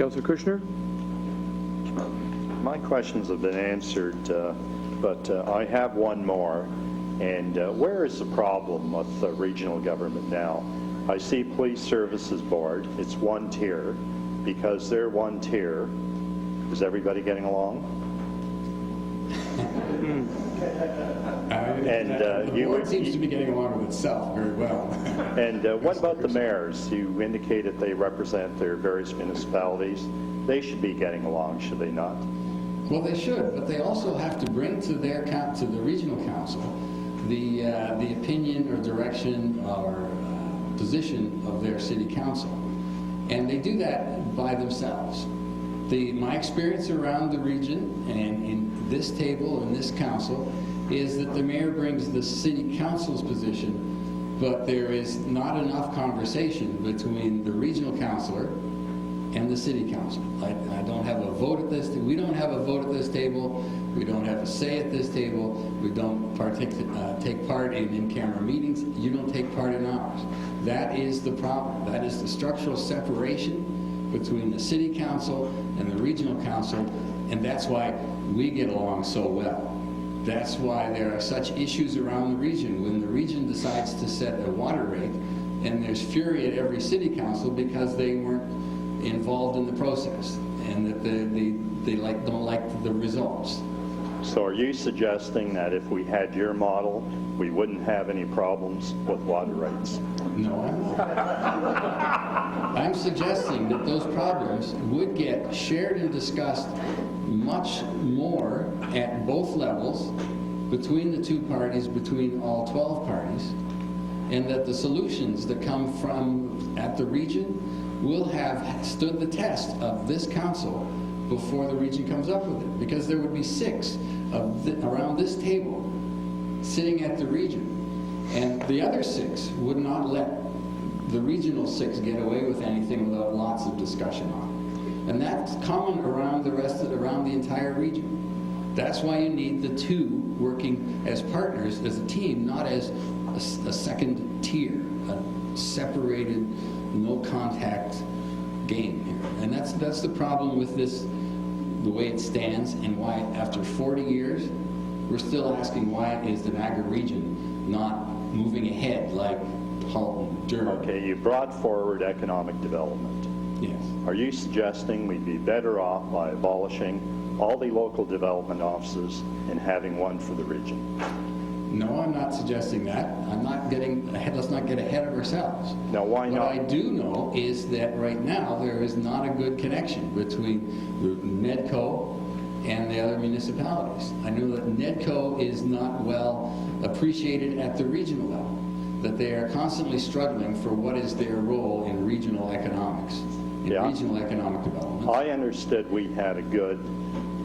Councillor Kushner? My questions have been answered, but I have one more. And where is the problem with regional government now? I see Police Services Board. It's one tier. Because they're one tier, is everybody getting along? The board seems to be getting along with itself very well. And what about the mayors? You indicated they represent their various municipalities. They should be getting along, should they not? Well, they should, but they also have to bring to their to the regional council the opinion or direction or position of their city council, and they do that by themselves. My experience around the region and in this table and this council is that the mayor brings the city council's position, but there is not enough conversation between the regional councillor and the city council. I don't have a vote at this. We don't have a vote at this table. We don't have a say at this table. We don't take part in in-camera meetings. You don't take part in ours. That is the problem. That is the structural separation between the city council and the regional council, and that's why we get along so well. That's why there are such issues around the region. When the region decides to set a water rate, and there's fury at every city council because they weren't involved in the process, and that they don't like the results. So are you suggesting that if we had your model, we wouldn't have any problems with water rates? No, I'm not. I'm suggesting that those problems would get shared and discussed much more at both levels, between the two parties, between all 12 parties, and that the solutions that come from at the region will have stood the test of this council before the region comes up with it, because there would be 6 around this table sitting at the region, and the other 6 would not let the regional 6 get away with anything without lots of discussion on it. And that's common around around the entire region. That's why you need the 2 working as partners, as a team, not as a second tier, a separated, no contact game here. And that's the problem with this, the way it stands, and why after 40 years we're still asking why is the Niagara region not moving ahead like Halton, Durham. Okay, you brought forward economic development. Yes. Are you suggesting we'd be better off by abolishing all the local development offices and having one for the region? No, I'm not suggesting that. I'm not getting ahead. Let's not get ahead of ourselves. Now, why not? What I do know is that right now there is not a good connection between the NEDCO and the other municipalities. I know that NEDCO is not well appreciated at the regional level, that they are constantly struggling for what is their role in regional economics, regional economic development. I understood we had a good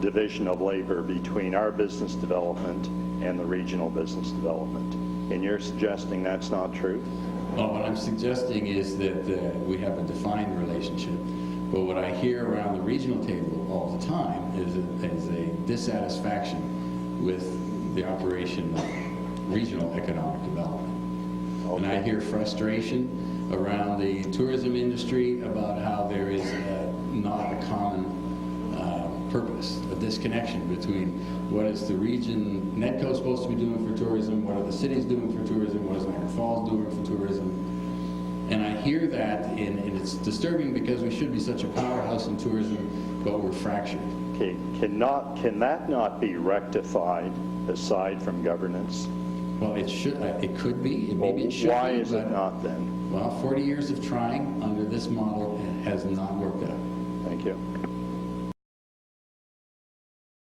division of labor between our business development and the regional business development. And you're suggesting that's not true? Well, what I'm suggesting is that we have a defined relationship. But what I hear around the regional table all the time is a dissatisfaction with the operation of regional economic development. Okay. And I hear frustration around the tourism industry about how there is not a common purpose, a disconnection between what is the region NEDCO supposed to be doing for tourism, what are the cities doing for tourism, what is Niagara Falls doing for tourism. And I hear that, and it's disturbing because we should be such a powerhouse in tourism, but we're fractured. Okay, can that not be rectified aside from governance? Well, it could be. Maybe it should be. Why is it not then? Well, 40 years of trying under this model has not worked out. Thank you.